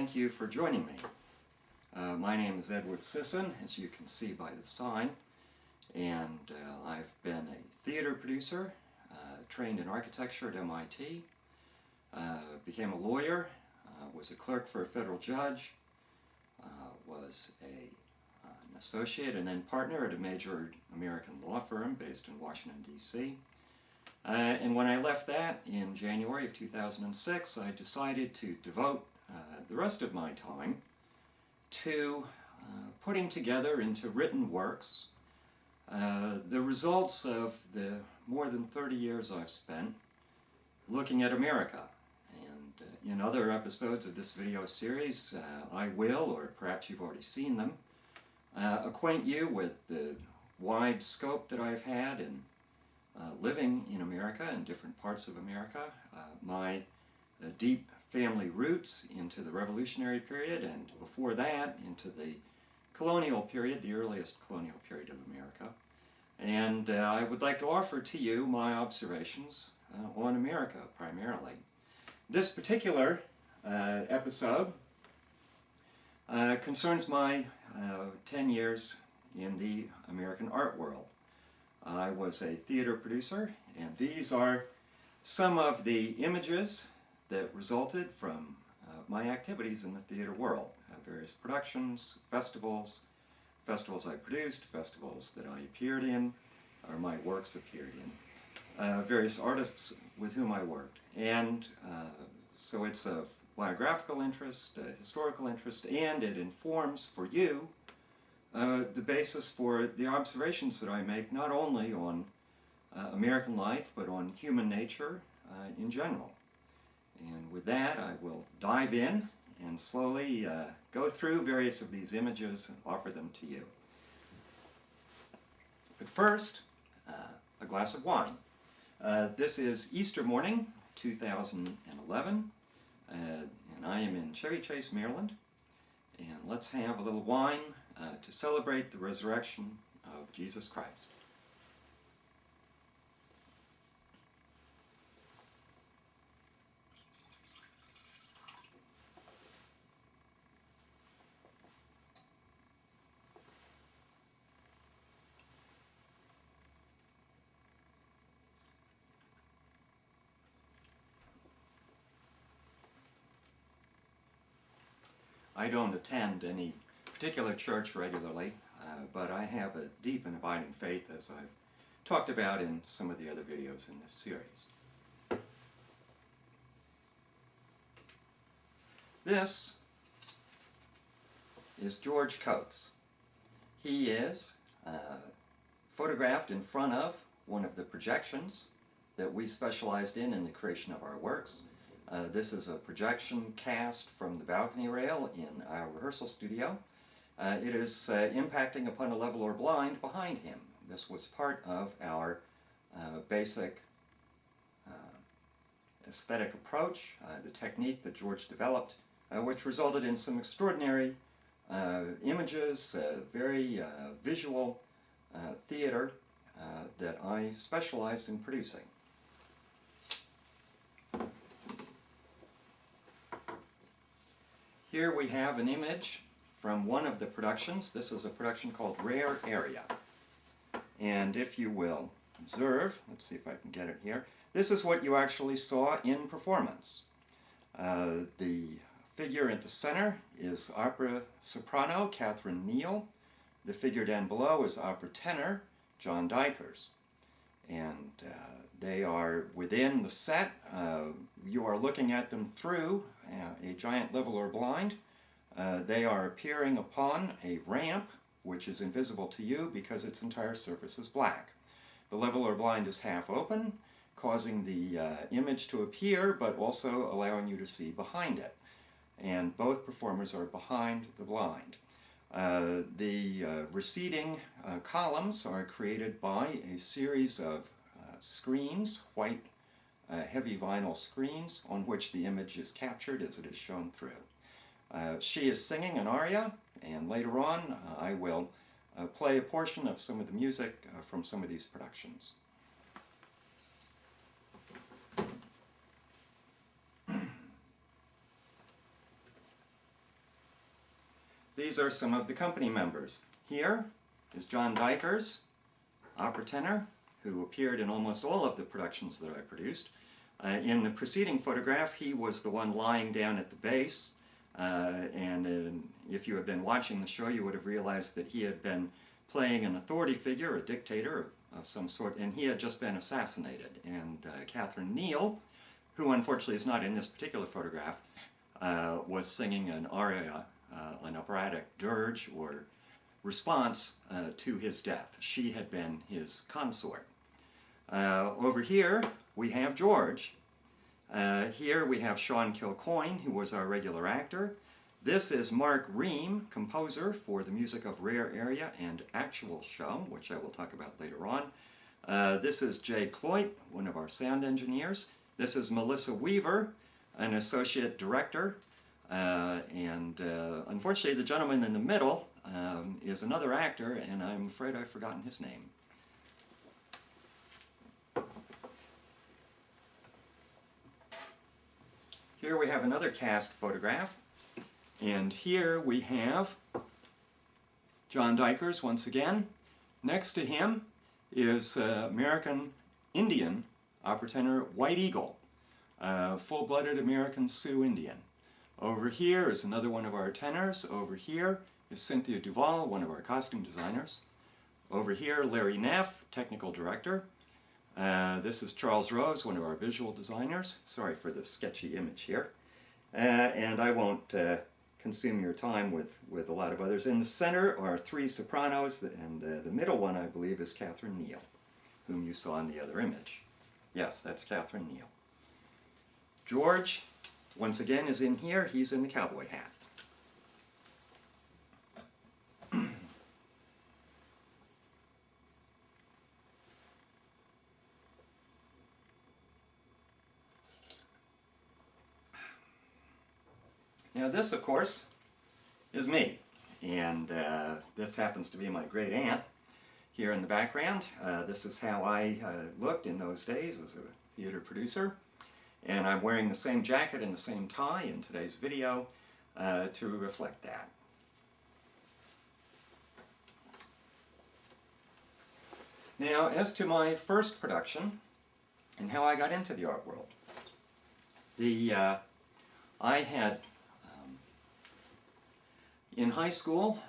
thank you for joining me. My name is Edward Sisson, as you can see by the sign, and I've been a theater producer, trained in architecture at MIT, became a lawyer, was a clerk for a federal judge, was an associate and then partner at a major American law firm based in Washington, D.C. And when I left that in January of 2006, I decided to devote the rest of my time to putting together into written works the results of the more than 30 years I've spent looking at America. And in other episodes of this video series, I will, or perhaps you've already seen them, acquaint you with the wide scope that I've had in living in America, in different parts of America, my deep family roots into the Revolutionary period, and before that into the colonial period, the earliest colonial period of America. And I would like to offer to you my observations on America primarily. This particular episode concerns my 10 years in the American art world. I was a theater producer, and these are some of the images that resulted from my activities in the theater world. Various productions, festivals I produced, festivals that I appeared in, or my works appeared in, various artists with whom I worked. And so it's of biographical interest, historical interest, and it informs for you the basis for the observations that I make, not only on American life, but on human nature in general. And with that, I will dive in and slowly go through various of these images and offer them to you. But first, a glass of wine. This is Easter morning, 2011, and I am in Chevy Chase, Maryland. And let's have a little wine to celebrate the resurrection of Jesus Christ. I don't attend any particular church regularly, but I have a deep and abiding faith, as I've talked about in some of the other videos in this series. This is George Coates. He is photographed in front of one of the projections that we specialized in the creation of our works. This is a projection cast from the balcony rail in our rehearsal studio. It is impacting upon a level or blind behind him. This was part of our basic aesthetic approach, the technique that George developed, which resulted in some extraordinary images, very visual theater that I specialized in producing. Here we have an image from one of the productions. This is a production called Rare Area. And if you will observe, let's see if I can get it here, this is what you actually saw in performance. The figure at the center is opera soprano Catherine Neal. The figure down below is opera tenor John Dykers. And they are within the set. You are looking at them through a giant level or blind. They are appearing upon a ramp which is invisible to you because its entire surface is black. The level or blind is half open, causing the image to appear, but also allowing you to see behind it. And both performers are behind the blind. The receding columns are created by a series of screens, white heavy vinyl screens, on which the image is captured as it is shown through. She is singing an aria, and later on I will play a portion of some of the music from some of these productions. these are some of the company members. Here is John Dykers, opera tenor, who appeared in almost all of the productions that I produced. In the preceding photograph, he was the one lying down at the bass, and if you had been watching the show, you would have realized that he had been playing an authority figure, a dictator of some sort, and he had just been assassinated. And Catherine Neal, who unfortunately is not in this particular photograph, was singing an aria, an operatic dirge or response to his death. She had been his consort. Over here we have George. Here we have Sean Kilcoyne, who was our regular actor. This is Mark Ream, composer for the music of Rare Area and Actual Show, which I will talk about later on. This is Jay Cloyt, one of our sound engineers. This is Melissa Weaver, an associate director. Unfortunately, the gentleman in the middle is another actor, and I'm afraid I've forgotten his name. Here we have another cast photograph, and here we have John Dykers once again. Next to him is American Indian opera tenor White Eagle, full-blooded American Sioux Indian. Over here is another one of our tenors. Over here is Cynthia Duval, one of our costume designers. Over here, Larry Neff, technical director. This is Charles Rose, one of our visual designers. Sorry for the sketchy image here. And I won't consume your time with a lot of others. In the center are three sopranos, and the middle one, I believe, is Catherine Neal, whom you saw in the other image. Yes, that's Catherine Neal. George, once again, is in here. He's in the cowboy hat. Now this, of course, is me, and this happens to be my great aunt here in the background. This is how I looked in those days as a theater producer, and I'm wearing the same jacket and the same tie in today's video to reflect that. Now, as to my first production and how I got into the art world, I had in high school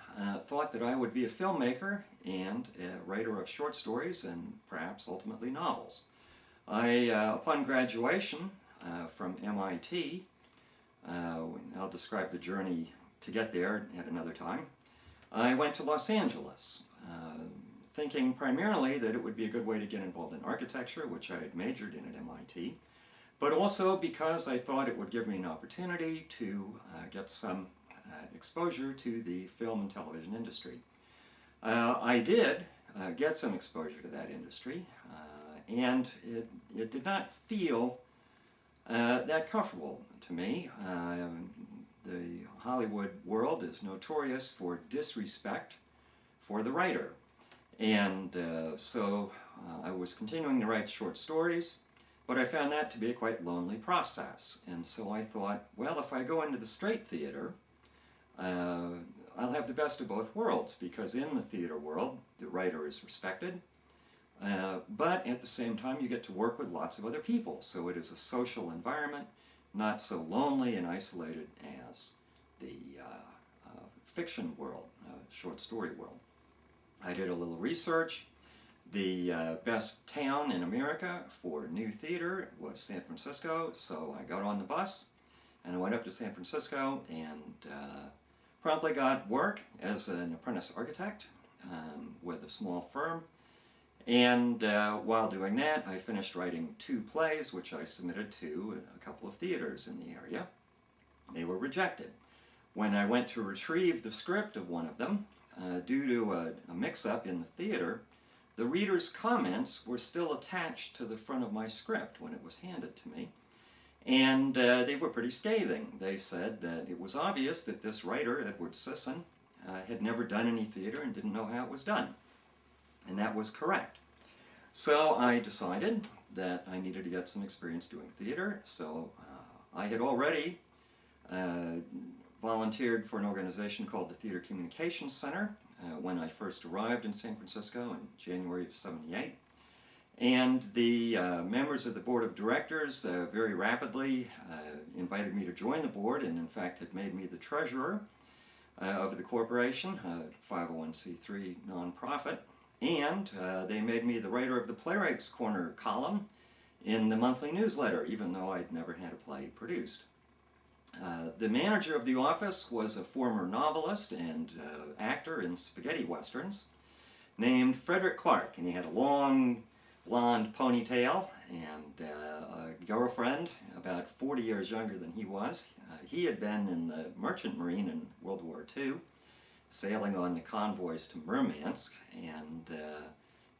thought that I would be a filmmaker and a writer of short stories and perhaps ultimately novels. Upon graduation from MIT, I'll describe the journey to get there at another time, I went to Los Angeles, thinking primarily that it would be a good way to get involved in architecture, which I had majored in at MIT, but also because I thought it would give me an opportunity to get some exposure to the film and television industry. I did get some exposure to that industry, and it did not feel that comfortable to me. The Hollywood world is notorious for disrespect for the writer, and so I was continuing to write short stories, but I found that to be a quite lonely process. And so I thought, well, if I go into the straight theater, I'll have the best of both worlds, because in the theater world, the writer is respected, but at the same time you get to work with lots of other people, so it is a social environment, not so lonely and isolated as the fiction world, short story world. I did a little research. The best town in America for new theater was San Francisco, so I got on the bus and I went up to San Francisco and promptly got work as an apprentice architect with a small firm. And while doing that, I finished writing 2 plays, which I submitted to a couple of theaters in the area. They were rejected. When I went to retrieve the script of one of them, due to a mix-up in the theater, the reader's comments were still attached to the front of my script when it was handed to me. And they were pretty scathing. They said that it was obvious that this writer, Edward Sisson, had never done any theater and didn't know how it was done. And that was correct. So I decided that I needed to get some experience doing theater, so I had already volunteered for an organization called the Theater Communications Center when I first arrived in San Francisco in January of '78. And the members of the board of directors very rapidly invited me to join the board, and in fact had made me the treasurer of the corporation, a 501c3 nonprofit. And they made me the writer of the Playwrights Corner column in the monthly newsletter, even though I'd never had a play produced. The manager of the office was a former novelist and actor in spaghetti westerns named Frederick Clark, and he had a long blonde ponytail and a girlfriend about 40 years younger than he was. He had been in the Merchant Marine in World War II, sailing on the convoys to Murmansk, and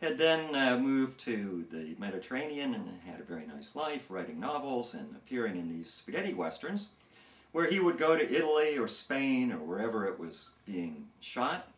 had then moved to the Mediterranean and had a very nice life, writing novels and appearing in these spaghetti westerns, where he would go to Italy or Spain or wherever it was being shot,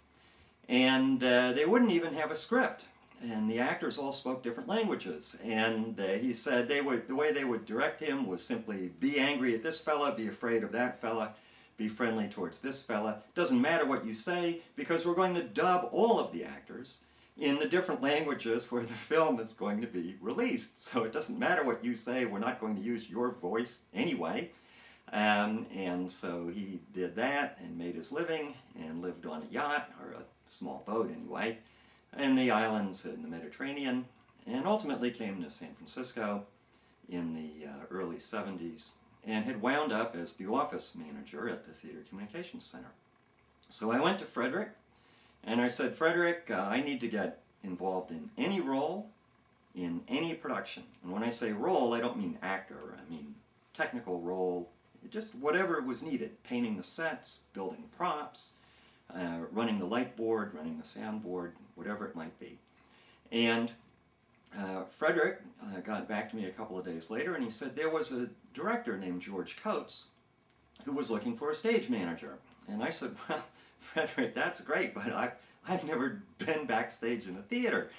and they wouldn't even have a script. And the actors all spoke different languages, and he said the way they would direct him was simply be angry at this fella, be afraid of that fella, be friendly towards this fella. Doesn't matter what you say, because we're going to dub all of the actors in the different languages where the film is going to be released. So it doesn't matter what you say, we're not going to use your voice anyway. And so he did that and made his living and lived on a yacht, or a small boat anyway, in the islands in the Mediterranean, and ultimately came to San Francisco in the early '70s and had wound up as the office manager at the Theater Communications Center. So I went to Frederick and I said, Frederick, I need to get involved in any role in any production. And when I say role, I don't mean actor, I mean technical role, just whatever was needed, painting the sets, building props, running the light board, running the sound board, whatever it might be. And Frederick got back to me a couple of days later and he said there was a director named George Coates who was looking for a stage manager. And I said, well, Frederick, that's great, but I've never been backstage in a theater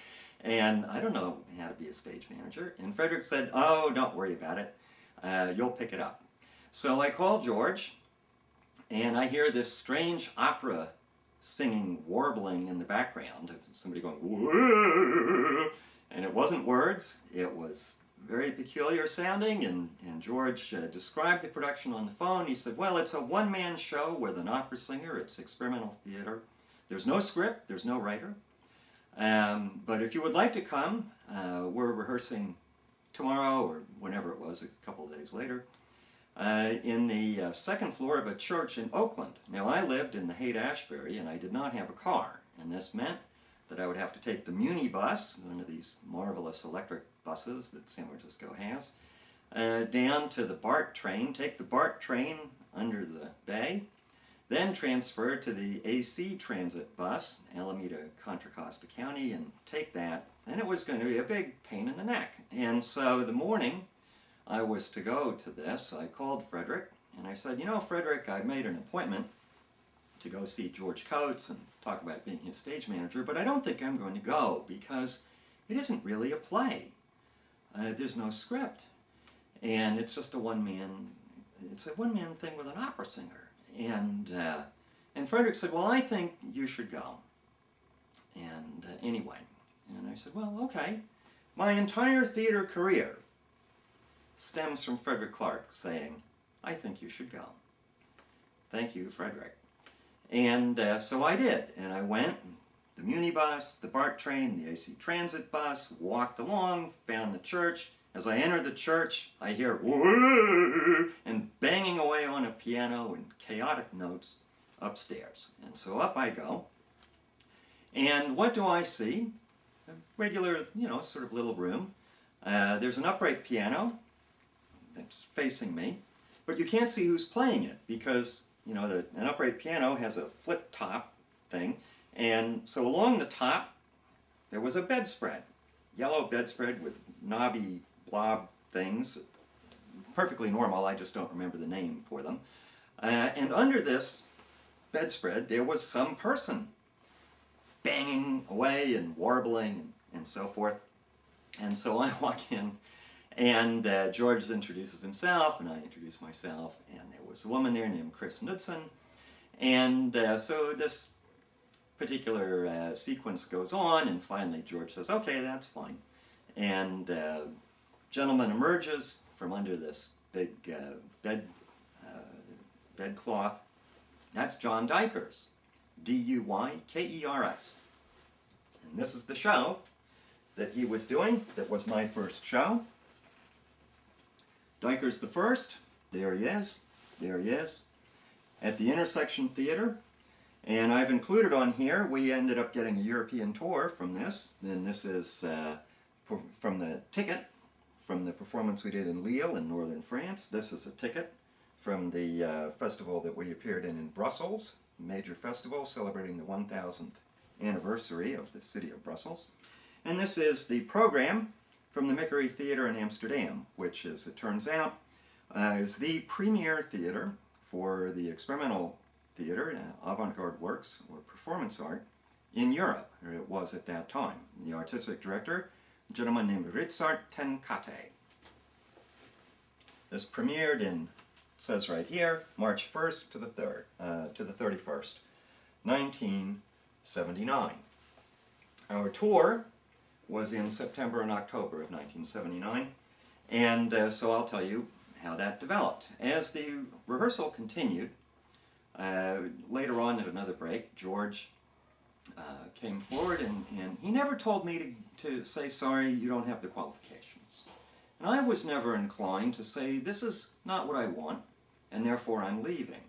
and I don't know how to be a stage manager. And Frederick said, oh, don't worry about it, you'll pick it up. So I called George and I hear this strange opera singing, warbling in the background, somebody going, whoa, and it wasn't words, it was very peculiar sounding, and George described the production on the phone. He said, well, it's a one-man show with an opera singer, it's experimental theater, there's no script, there's no writer, but if you would like to come, we're rehearsing tomorrow, or whenever it was, a couple of days later, in the second floor of a church in Oakland. Now, I lived in the Haight-Ashbury, and I did not have a car, and this meant that I would have to take the Muni bus, one of these marvelous electric buses that San Francisco has, down to the BART train, take the BART train under the bay, then transfer to the AC transit bus, Alameda, Contra Costa County, and take that, and it was going to be a big pain in the neck. And so the morning I was to go to this, I called Frederick, and I said, you know, Frederick, I've made an appointment to go see George Coates and talk about being his stage manager, but I don't think I'm going to go because it isn't really a play. There's no script, and it's just a one-man thing with an opera singer. And Frederick said, well, I think you should go. And anyway, and I said, well, okay. My entire theater career stems from Frederick Clark saying, I think you should go. Thank you, Frederick. And so I did, and I went, the Muni bus, the BART train, the AC transit bus, walked along, found the church. As I enter the church, I hear whoa, and banging away on a piano and chaotic notes upstairs. And so up I go, and what do I see? A regular, sort of little room. There's an upright piano that's facing me, but you can't see who's playing it because, an upright piano has a flip top thing, and so along the top there was a bedspread, yellow bedspread with knobby blob things, perfectly normal, I just don't remember the name for them. And under this bedspread there was some person banging away and warbling and so forth. And so I walk in, and George introduces himself, and I introduce myself, and there was a woman there named Chris Knudsen, And so this particular sequence goes on, and finally George says, okay, that's fine. And gentleman emerges from under this big bedcloth. That's John Dykers, Dykers. And this is the show that he was doing. That was my first show. Dykers the First, there he is, at the Intersection Theater. And I've included on here, we ended up getting a European tour from this. And this is from the ticket from the performance we did in Lille in northern France. This is a ticket from the festival that we appeared in Brussels, a major festival celebrating the 1000th anniversary of the city of Brussels. And this is the program from the Mickery Theater in Amsterdam, which, as it turns out, is the premier theater for the experimental theater, avant-garde works, or performance art, in Europe, or it was at that time. The artistic director, a gentleman named Ritsart ten Kate. This premiered in, it says right here, March 1st to the 31st, 1979. Our tour was in September and October of 1979, and so I'll tell you how that developed. As the rehearsal continued, later on at another break, George came forward, and he never told me to say, sorry, you don't have the qualifications. And I was never inclined to say, this is not what I want, and therefore I'm leaving.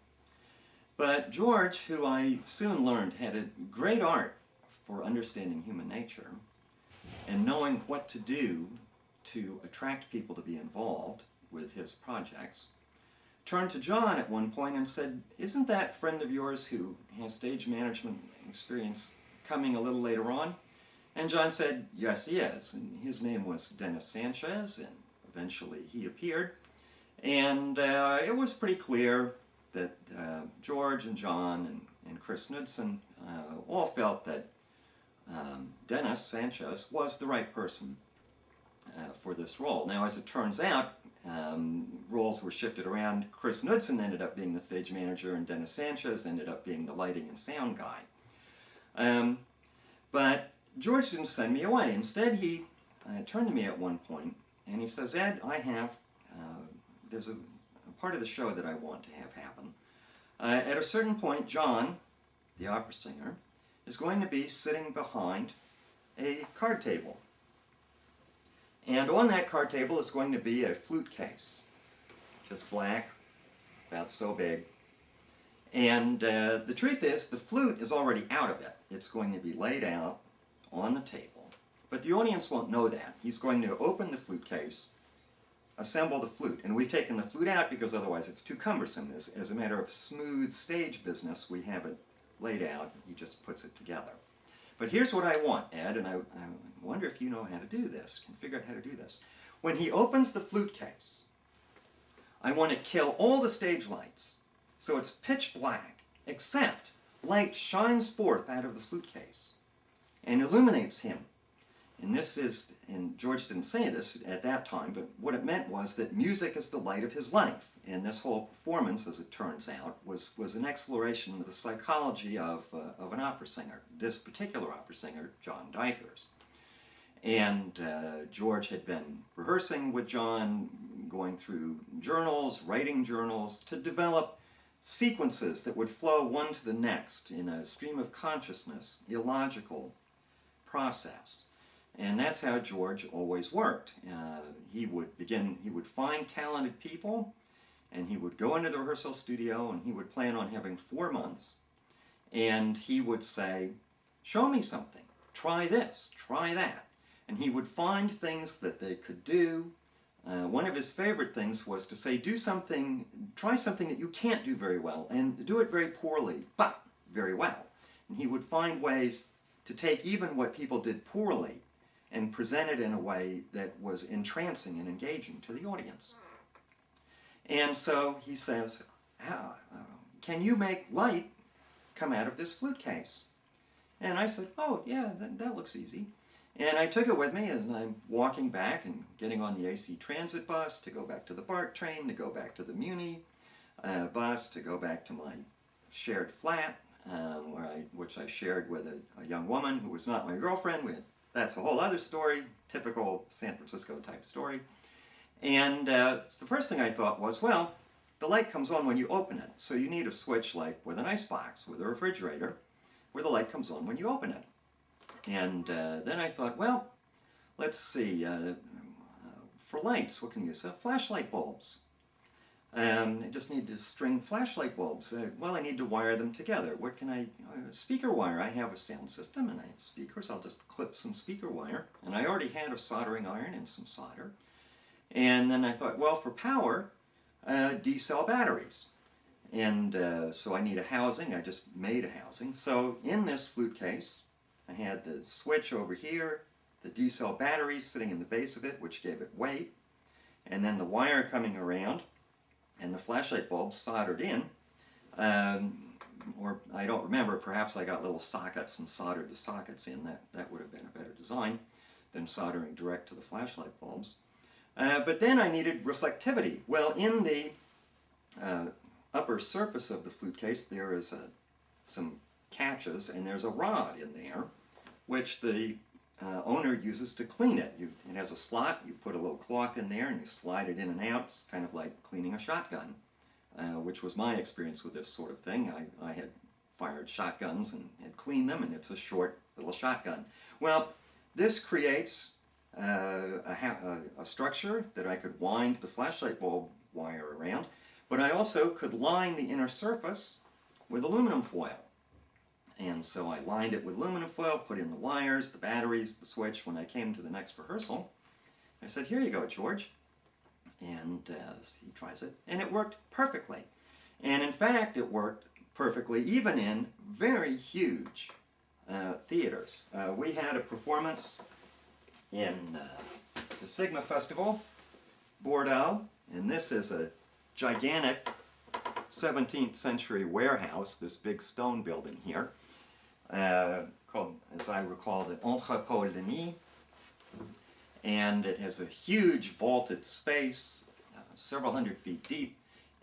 But George, who I soon learned had a great art for understanding human nature and knowing what to do to attract people to be involved with his projects, turned to John at one point and said, isn't that friend of yours who has stage management experience coming a little later on? And John said, yes, he is. And his name was Dennis Sanchez, and eventually he appeared. And it was pretty clear that George and John and Chris Knudsen all felt that Dennis Sanchez was the right person for this role. Now, as it turns out, roles were shifted around. Chris Knudsen ended up being the stage manager, and Dennis Sanchez ended up being the lighting and sound guy. But George didn't send me away. Instead, he turned to me at one point, and he says, Ed, there's a part of the show that I want to have happen. At a certain point, John, the opera singer, is going to be sitting behind a card table. And on that card table is going to be a flute case, just black, about so big. And the truth is, the flute is already out of it. It's going to be laid out on the table. But the audience won't know that. He's going to open the flute case, assemble the flute. And we've taken the flute out because otherwise it's too cumbersome. As a matter of smooth stage business, we have it laid out. He just puts it together. But here's what I want, Ed, and I wonder if you know how to do this, can figure out how to do this. When he opens the flute case, I want to kill all the stage lights, so it's pitch black, except light shines forth out of the flute case and illuminates him. And this is, and George didn't say this at that time, but what it meant was that music is the light of his life. And this whole performance, as it turns out, was an exploration of the psychology of an opera singer, this particular opera singer, John Dykers. And George had been rehearsing with John, going through journals, writing journals, to develop sequences that would flow one to the next in a stream of consciousness, illogical process. And that's how George always worked. He would find talented people, and he would go into the rehearsal studio, and he would plan on having 4 months, and he would say, show me something, try this, try that. And he would find things that they could do. One of his favorite things was to say, try something that you can't do very well, and do it very poorly, but very well. And he would find ways to take even what people did poorly and present it in a way that was entrancing and engaging to the audience. And so he says, can you make light come out of this flute case? And I said, oh yeah, that looks easy. And I took it with me, and I'm walking back and getting on the AC Transit bus to go back to the BART train, to go back to the Muni bus, to go back to my shared flat, which I shared with a young woman who was not my girlfriend. That's a whole other story, typical San Francisco type story. And the first thing I thought was, well, the light comes on when you open it, so you need a switch like with an icebox, with a refrigerator, where the light comes on when you open it. And then I thought, well, let's see, for lights, what can you use? Flashlight bulbs. I just need to string flashlight bulbs. Well, I need to wire them together. What can I, speaker wire. I have a sound system and I have speakers. I'll just clip some speaker wire. And I already had a soldering iron and some solder. And then I thought, well, for power, D-cell batteries. And so I need a housing. I just made a housing. So in this flute case, I had the switch over here, the D-cell batteries sitting in the base of it, which gave it weight, and then the wire coming around, and the flashlight bulbs soldered in. Or I don't remember, perhaps I got little sockets and soldered the sockets in. That would have been a better design than soldering direct to the flashlight bulbs. But then I needed reflectivity. Well, in the upper surface of the flute case there is some catches, and there's a rod in there which the owner uses to clean it. It has a slot, you put a little cloth in there and you slide it in and out. It's kind of like cleaning a shotgun, which was my experience with this sort of thing. I had fired shotguns and had cleaned them, and it's a short little shotgun. Well, this creates a structure that I could wind the flashlight bulb wire around, but I also could line the inner surface with aluminum foil. And so I lined it with aluminum foil, put in the wires, the batteries, the switch. When I came to the next rehearsal, I said, "Here you go, George." And he tries it, and it worked perfectly. And in fact, it worked perfectly even in very huge theaters. We had a performance in the Sigma Festival, Bordeaux, and this is a gigantic 17th century warehouse, this big stone building here, called, as I recall, the Entrepôt Denis, and it has a huge vaulted space, several hundred feet deep,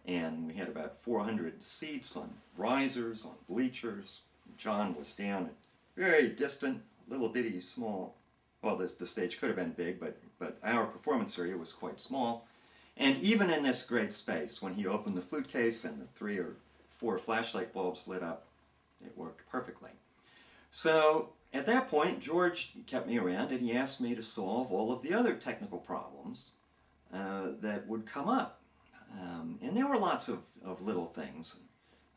and we had about 400 seats on risers, on bleachers. John was down at very distant, little bitty, small, well, the stage could have been big, but our performance area was quite small. And even in this great space, when he opened the flute case and the 3 or 4 flashlight bulbs lit up, it worked perfectly. So at that point, George kept me around and he asked me to solve all of the other technical problems that would come up. And there were lots of little things.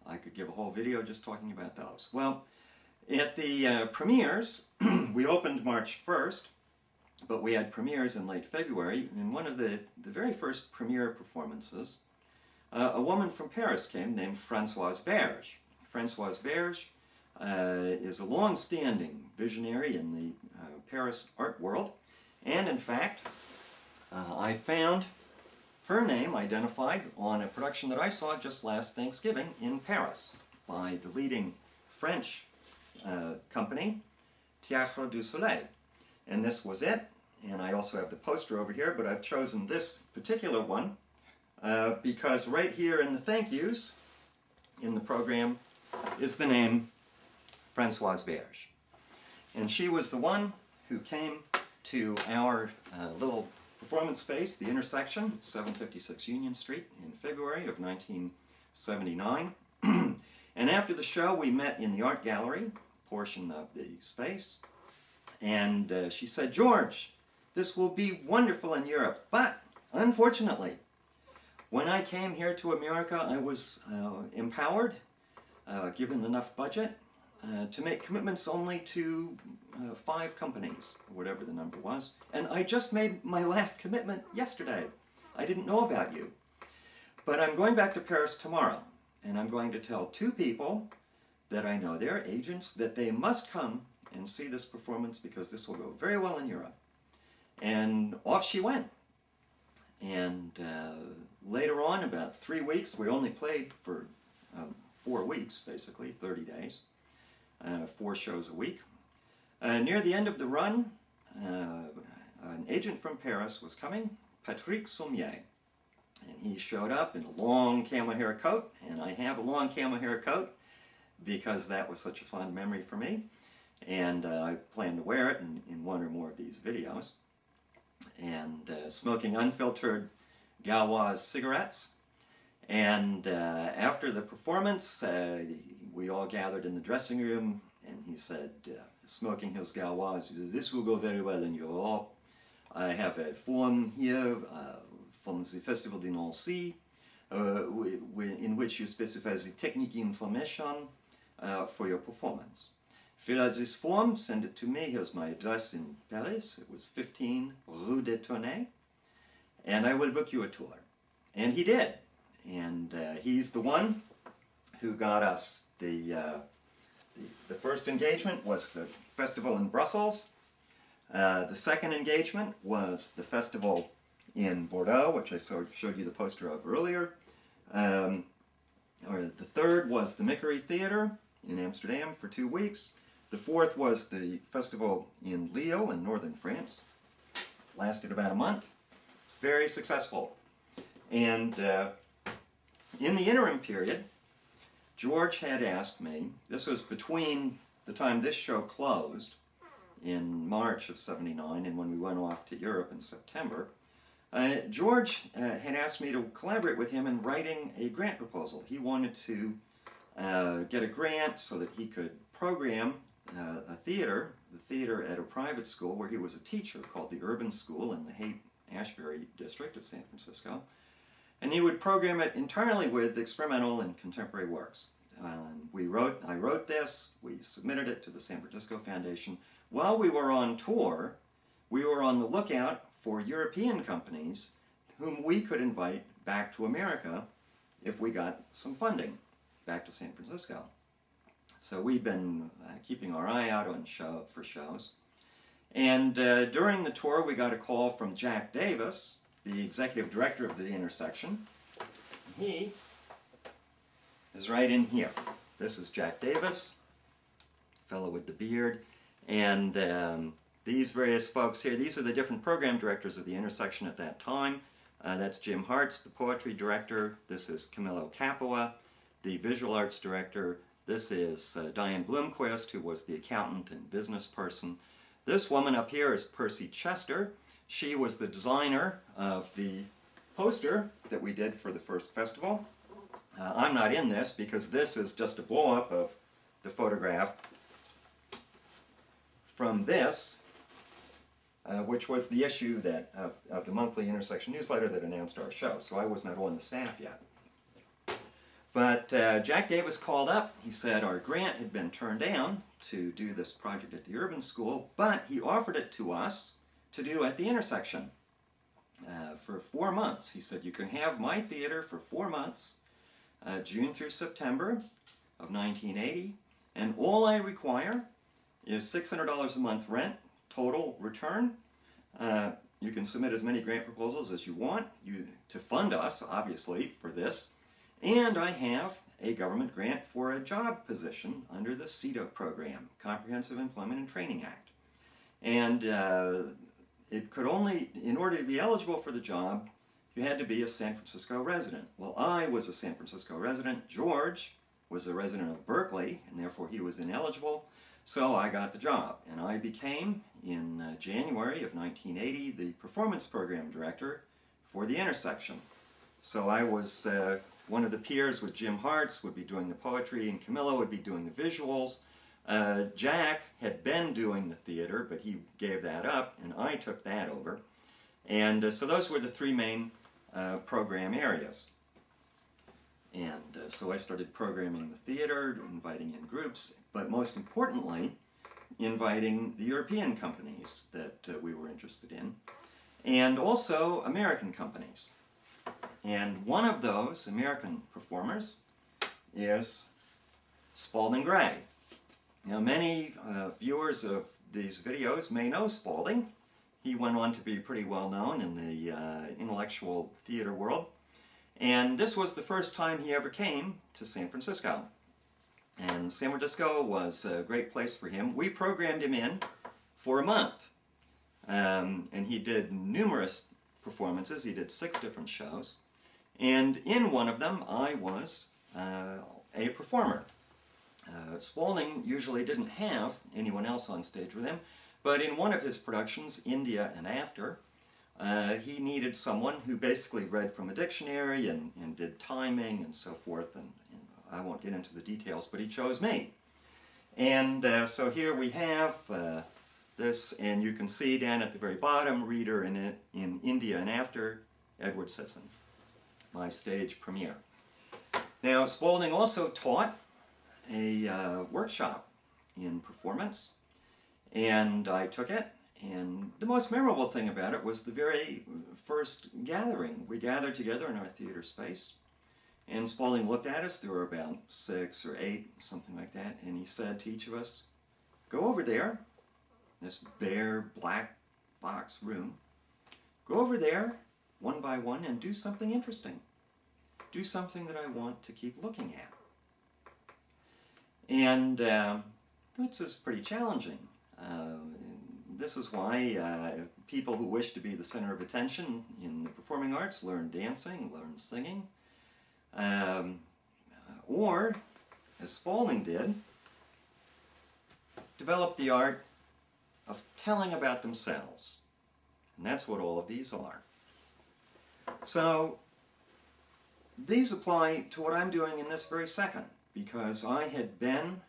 I could give a whole video just talking about those. Well, at the premieres, we opened March 1st, but we had premieres in late February. In one of the very first premiere performances, a woman from Paris came named Françoise Berge. Françoise Berge is a long-standing visionary in the Paris art world, and in fact, I found her name identified on a production that I saw just last Thanksgiving in Paris by the leading French company, Théâtre du Soleil. And this was it, and I also have the poster over here, but I've chosen this particular one because right here in the thank yous in the program is the name Françoise Berge. And she was the one who came to our little performance space, the intersection, 756 Union Street, in February of 1979. And after the show, we met in the art gallery portion of the space. And she said, "George, this will be wonderful in Europe, but unfortunately, when I came here to America, I was empowered, given enough budget, to make commitments only to 5 companies, whatever the number was, and I just made my last commitment yesterday. I didn't know about you. But I'm going back to Paris tomorrow, and I'm going to tell 2 people that I know, they're agents, that they must come and see this performance because this will go very well in Europe." And off she went. And later on, about 3 weeks, we only played for 4 weeks, basically, 30 days, 4 shows a week. Near the end of the run, an agent from Paris was coming, Patrick Sommier. And he showed up in a long camel hair coat, and I have a long camel hair coat. because that was such a fond memory for me, and I plan to wear it in one or more of these videos. And smoking unfiltered Gauloise cigarettes. And after the performance, we all gathered in the dressing room, and he said, smoking his Gauloise, he says, "This will go very well in Europe. I have a form here from the Festival de Nancy, in which you specify the technique information for your performance. Fill out this form, send it to me. Here's my address in Paris. It was 15 Rue des Tourneaux, and I will book you a tour." And he did. And he's the one who got us the first engagement was the festival in Brussels. The second engagement was the festival in Bordeaux, which I showed you the poster of earlier. Or the third was the Mickery Theater in Amsterdam for 2 weeks. The fourth was the festival in Lille in northern France. Lasted about a month. It's very successful. And in the interim period, George had asked me, this was between the time this show closed in March of '79 and when we went off to Europe in September, George had asked me to collaborate with him in writing a grant proposal. He wanted to get a grant so that he could program the theater at a private school where he was a teacher called the Urban School in the Haight-Ashbury district of San Francisco. And he would program it entirely with experimental and contemporary works. I wrote this, we submitted it to the San Francisco Foundation. While we were on tour, we were on the lookout for European companies whom we could invite back to America if we got some funding back to San Francisco. So we've been keeping our eye out for shows. And during the tour, we got a call from Jack Davis, the executive director of the Intersection. He is right in here. This is Jack Davis, fellow with the beard. And these various folks here, these are the different program directors of the Intersection at that time. That's Jim Hartz, the poetry director. This is Camillo Capua, the visual arts director. This is Diane Bloomquist, who was the accountant and business person. This woman up here is Percy Chester. She was the designer of the poster that we did for the first festival. I'm not in this because this is just a blow-up of the photograph from this, which was the issue of the monthly Intersection newsletter that announced our show. So I was not on the staff yet. But Jack Davis called up. He said our grant had been turned down to do this project at the Urban School, but he offered it to us to do at the Intersection for 4 months. He said, you can have my theater for 4 months, June through September of 1980, and all I require is $600 a month rent, total return. You can submit as many grant proposals as you want to fund us, obviously, for this. And I have a government grant for a job position under the CEDO program, Comprehensive Employment and Training Act. And it could only, in order to be eligible for the job, you had to be a San Francisco resident. Well, I was a San Francisco resident. George was a resident of Berkeley, and therefore he was ineligible. So I got the job, and I became, in January of 1980, the performance program director for the Intersection. So I was one of the peers with Jim Hartz, would be doing the poetry, and Camillo would be doing the visuals. Jack had been doing the theater, but he gave that up, and I took that over. And so those were the three main program areas. And so I started programming the theater, inviting in groups, but most importantly, inviting the European companies that we were interested in, and also American companies. And one of those American performers is Spalding Gray. Now, many viewers of these videos may know Spalding. He went on to be pretty well known in the intellectual theater world. And this was the first time he ever came to San Francisco. And San Francisco was a great place for him. We programmed him in for a month. And he did numerous performances. He did 6 different shows. And in one of them, I was a performer. Spalding usually didn't have anyone else on stage with him, but in one of his productions, India and After, he needed someone who basically read from a dictionary and did timing and so forth, and I won't get into the details, but he chose me. And so here we have this, and you can see down at the very bottom, reader in India and After, Edward Sisson, my stage premiere. Now, Spalding also taught a workshop in performance, and I took it, and the most memorable thing about it was the very first gathering. We gathered together in our theater space, and Spalding looked at us. There were about 6 or 8, something like that, and he said to each of us, "Go over there, this bare black box room, go over there one by one and do something interesting. Do something that I want to keep looking at." And this is pretty challenging. This is why people who wish to be the center of attention in the performing arts learn dancing, learn singing, or, as Spalding did, develop the art of telling about themselves. And that's what all of these are. So these apply to what I'm doing in this very second, because I had been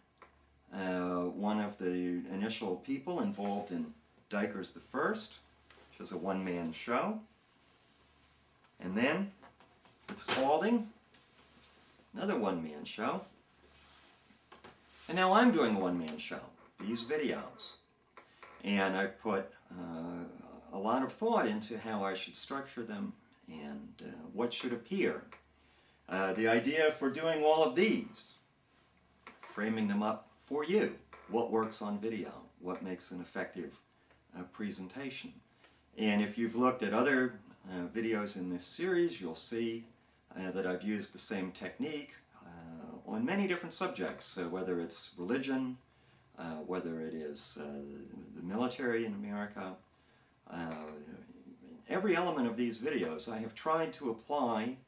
one of the initial people involved in Dykers the First, which is a one-man show. And then, with Spalding, another one-man show. And now I'm doing a one-man show, these videos. And I've put a lot of thought into how I should structure them and what should appear. The idea for doing all of these, framing them up for you. What works on video? What makes an effective presentation? And if you've looked at other videos in this series, you'll see that I've used the same technique on many different subjects, whether it's religion, whether it is the military in America. Every element of these videos I have tried to apply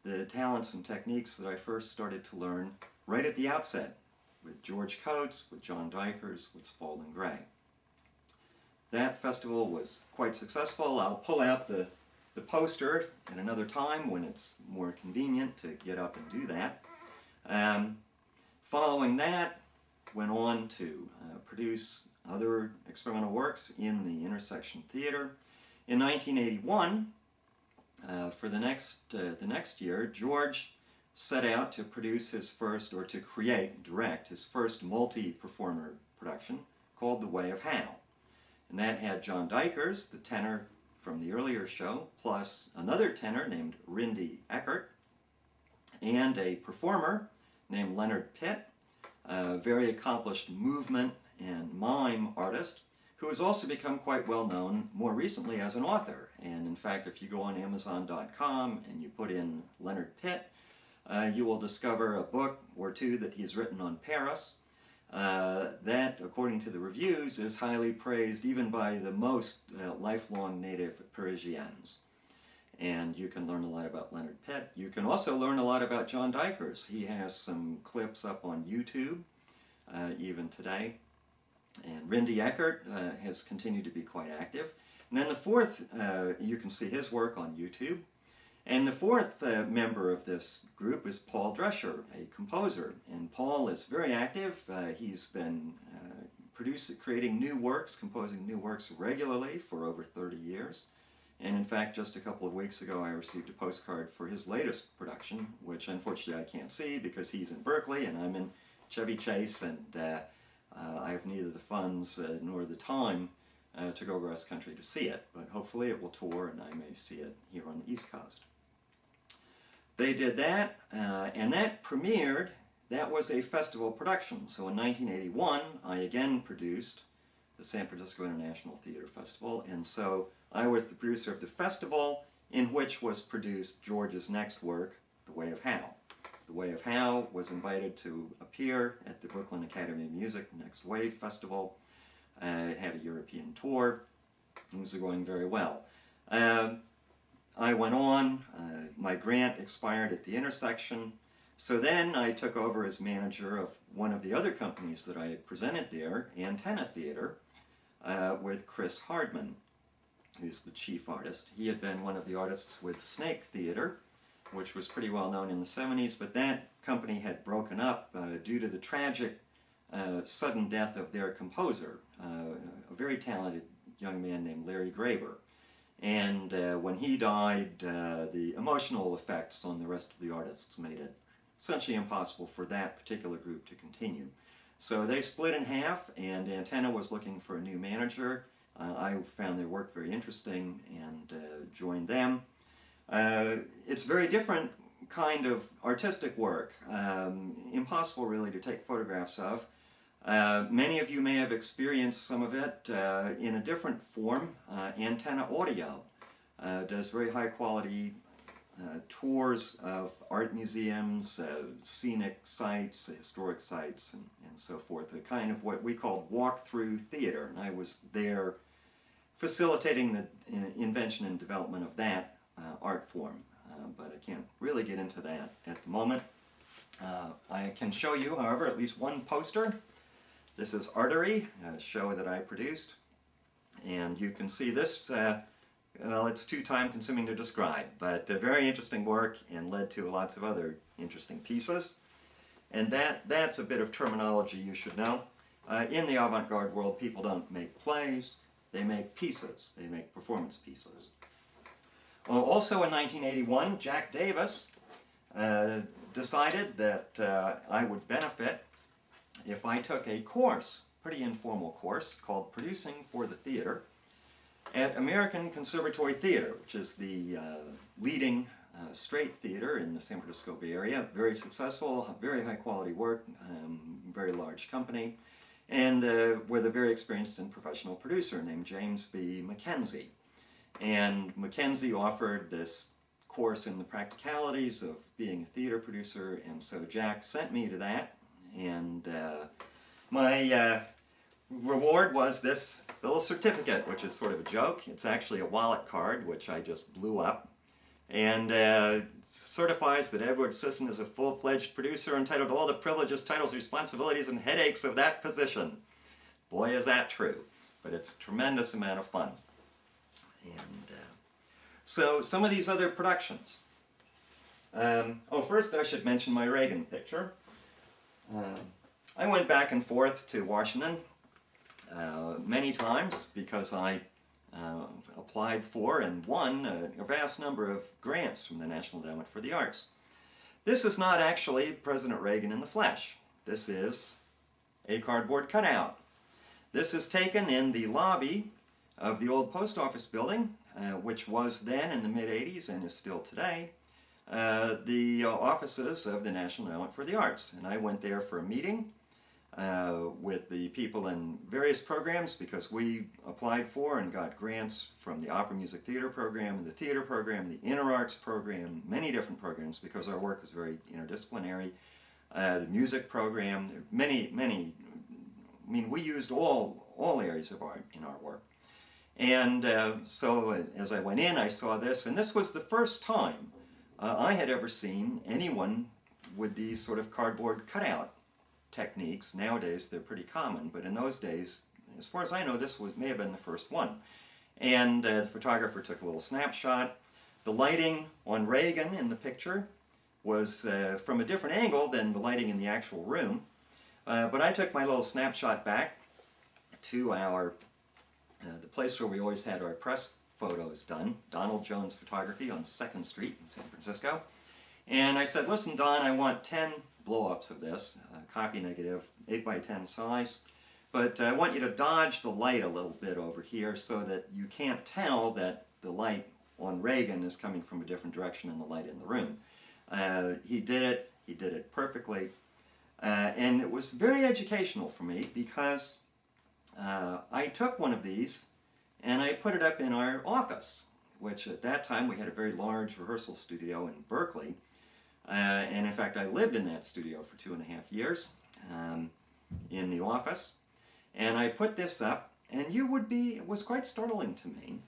the talents and techniques that I first started to learn right at the outset, with George Coates, with John Dykers, with Spalding Gray. That festival was quite successful. I'll pull out the poster at another time when it's more convenient to get up and do that. Following that, went on to produce other experimental works in the Intersection Theater. In 1981, for the next year, George set out to produce his first, or to direct his first multi-performer production called The Way of How. And that had John Dykers, the tenor from the earlier show, plus another tenor named Rindy Eckert, and a performer named Leonard Pitt, a very accomplished movement and mime artist, who has also become quite well known more recently as an author. And in fact, if you go on Amazon.com and you put in Leonard Pitt, you will discover a book or two that he's written on Paris that, according to the reviews, is highly praised even by the most lifelong native Parisians. And you can learn a lot about Leonard Pitt. You can also learn a lot about John Dykers. He has some clips up on YouTube, even today. And Rindy Eckert has continued to be quite active. And then the fourth, you can see his work on YouTube. And the fourth member of this group is Paul Drescher, a composer. And Paul is very active. He's been creating new works, composing new works regularly for over 30 years. And in fact, just a couple of weeks ago, I received a postcard for his latest production, which unfortunately I can't see because he's in Berkeley and I'm in Chevy Chase, and I have neither the funds nor the time to go across country to see it. But hopefully it will tour and I may see it here on the East Coast. They did that, and that premiered. That was a festival production. So in 1981, I again produced the San Francisco International Theater Festival, and so I was the producer of the festival in which was produced George's next work, The Way of How. The Way of How was invited to appear at the Brooklyn Academy of Music Next Wave Festival. It had a European tour. Things are going very well. I went on. My grant expired at the Intersection, So then I took over as manager of one of the other companies that I had presented there, Antenna Theater, with Chris Hardman, who's the chief artist. He had been one of the artists with Snake Theater, which was pretty well known in the 70s, but that company had broken up due to the tragic sudden death of their composer, a very talented young man named Larry Graeber. And when he died, the emotional effects on the rest of the artists made it essentially impossible for that particular group to continue. So they split in half, and Antenna was looking for a new manager. I found their work very interesting and joined them. It's very different kind of artistic work, impossible really to take photographs of. Many of you may have experienced some of it in a different form. Antenna Audio does very high quality tours of art museums, scenic sites, historic sites, and so forth. A kind of what we called walk-through theater. And I was there facilitating the invention and development of that art form. But I can't really get into that at the moment. I can show you, however, at least one poster. This is Artery, a show that I produced. And you can see this, well, it's too time-consuming to describe, but very interesting work and led to lots of other interesting pieces. And that's a bit of terminology you should know. In the avant-garde world, people don't make plays, they make pieces. They make performance pieces. Also in 1981, Jack Davis decided that I would benefit if I took a course, pretty informal course, called Producing for the Theater at American Conservatory Theater, which is the leading straight theater in the San Francisco Bay Area. Very successful, very high quality work, very large company, and with a very experienced and professional producer named James B. McKenzie. And McKenzie offered this course in the practicalities of being a theater producer, and so Jack sent me to that, and my reward was this little certificate, which is sort of a joke. It's actually a wallet card, which I just blew up, and certifies that Edward Sisson is a full-fledged producer entitled to all the privileges, titles, responsibilities, and headaches of that position. Boy, is that true. But it's a tremendous amount of fun. And so some of these other productions. First I should mention my Reagan picture. I went back and forth to Washington many times because I applied for and won a vast number of grants from the National Endowment for the Arts. This is not actually President Reagan in the flesh. This is a cardboard cutout. This is taken in the lobby of the old post office building, which was then in the mid-'80s and is still today, the offices of the National Endowment for the Arts. And I went there for a meeting with the people in various programs because we applied for and got grants from the Opera Music Theater program, the theater program, the Inner Arts program, many different programs because our work is very interdisciplinary. The music program, many, I mean, we used all areas of art in our work. And so as I went in, I saw this, and this was the first time I had ever seen anyone with these sort of cardboard cutout techniques. Nowadays they're pretty common, but in those days, as far as I know, this may have been the first one. And the photographer took a little snapshot. The lighting on Reagan in the picture was from a different angle than the lighting in the actual room. But I took my little snapshot back to our the place where we always had our press photos done, Donald Jones Photography on 2nd Street in San Francisco. And I said, listen, Don, I want 10 blow-ups of this, copy negative, 8x10 size, but I want you to dodge the light a little bit over here so that you can't tell that the light on Reagan is coming from a different direction than the light in the room. He did it perfectly, and it was very educational for me because I took one of these and I put it up in our office, which at that time we had a very large rehearsal studio in Berkeley. And in fact, I lived in that studio for 2.5 years in the office. And I put this up, and it was quite startling to me.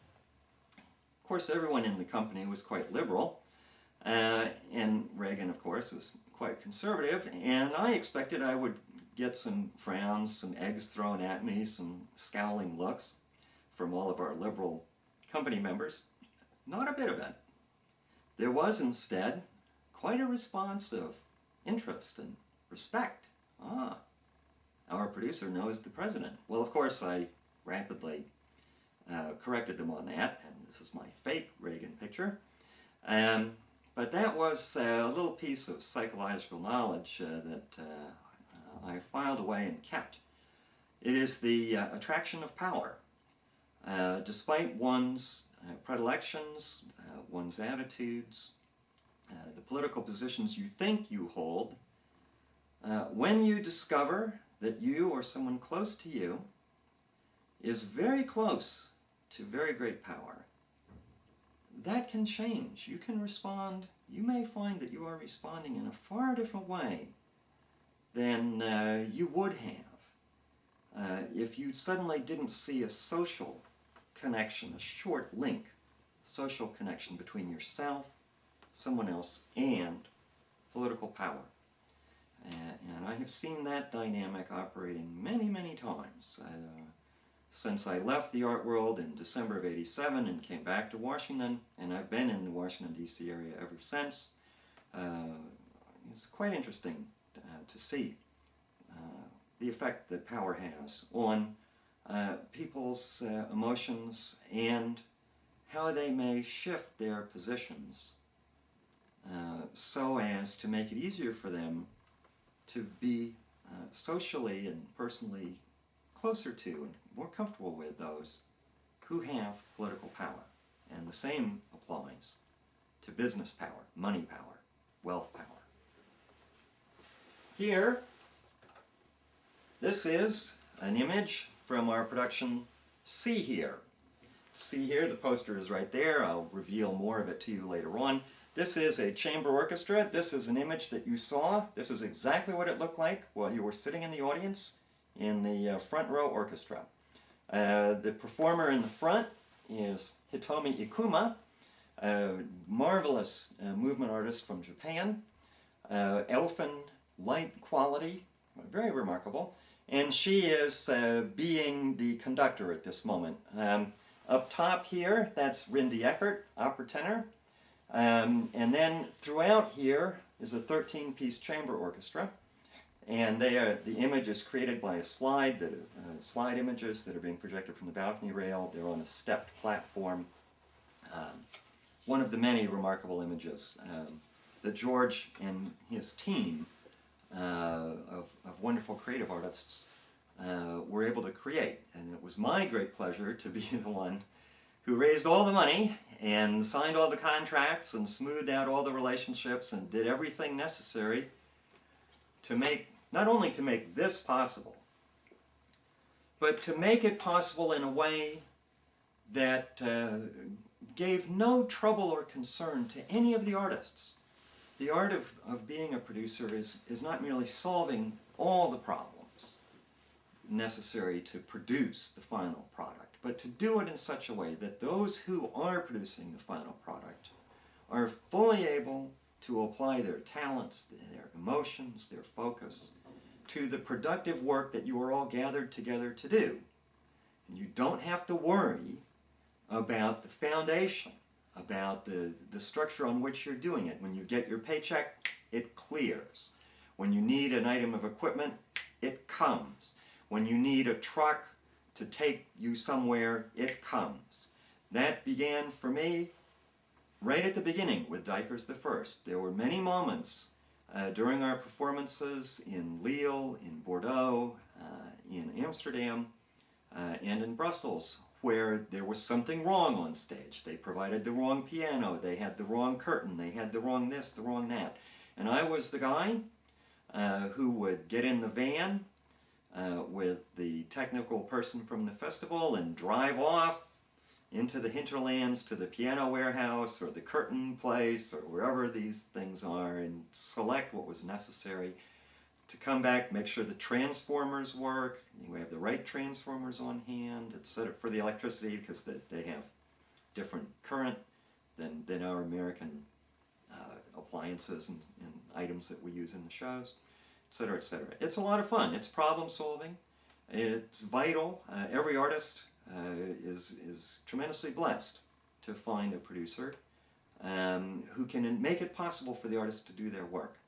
Of course, everyone in the company was quite liberal, and Reagan, of course, was quite conservative, and I expected I would get some frowns, some eggs thrown at me, some scowling looks from all of our liberal company members. Not a bit of it. There was instead quite a response of interest and respect. Ah, our producer knows the president. Well, of course, I rapidly corrected them on that, and this is my fake Reagan picture. But that was a little piece of psychological knowledge that I filed away and kept. It is the attraction of power. Despite one's predilections, one's attitudes, the political positions you think you hold, when you discover that you or someone close to you is very close to very great power, that can change. You can respond. You may find that you are responding in a far different way than you would have if you suddenly didn't see a social connection, a short link, social connection between yourself, someone else, and political power. And I have seen that dynamic operating many, many times. Since I left the art world in December of '87 and came back to Washington, and I've been in the Washington, D.C. area ever since, it's quite interesting to see the effect that power has on people's emotions and how they may shift their positions so as to make it easier for them to be socially and personally closer to and more comfortable with those who have political power. And the same applies to business power, money power, wealth power. Here, this is an image from our production See Here. See Here, the poster is right there. I'll reveal more of it to you later on. This is a chamber orchestra. This is an image that you saw. This is exactly what it looked like while you were sitting in the audience in the front row orchestra. The performer in the front is Hitomi Ikuma, a marvelous movement artist from Japan. Elfin light quality, very remarkable. And she is being the conductor at this moment. Up top here, that's Rindy Eckert, opera tenor. And then throughout here is a 13-piece chamber orchestra. And the image is created by a slide, slide images that are being projected from the balcony rail. They're on a stepped platform. One of the many remarkable images that George and his team of wonderful creative artists were able to create. And it was my great pleasure to be the one who raised all the money and signed all the contracts and smoothed out all the relationships and did everything necessary to make, not only to make this possible, but to make it possible in a way that gave no trouble or concern to any of the artists. The art of being a producer is not merely solving all the problems necessary to produce the final product, but to do it in such a way that those who are producing the final product are fully able to apply their talents, their emotions, their focus to the productive work that you are all gathered together to do. And you don't have to worry about the foundation, about the structure on which you're doing it. When you get your paycheck, it clears. When you need an item of equipment, it comes. When you need a truck to take you somewhere, it comes. That began for me right at the beginning with Dykers the First. There were many moments during our performances in Lille, in Bordeaux, in Amsterdam, and in Brussels, where there was something wrong on stage. They provided the wrong piano, they had the wrong curtain, they had the wrong this, the wrong that. And I was the guy who would get in the van with the technical person from the festival and drive off into the hinterlands to the piano warehouse or the curtain place or wherever these things are and select what was necessary to come back, make sure the transformers work, we have the right transformers on hand, etc. for the electricity, because they have different current than our American appliances and items that we use in the shows, etc., etc. It's a lot of fun. It's problem solving. It's vital. Every artist is tremendously blessed to find a producer who can make it possible for the artist to do their work.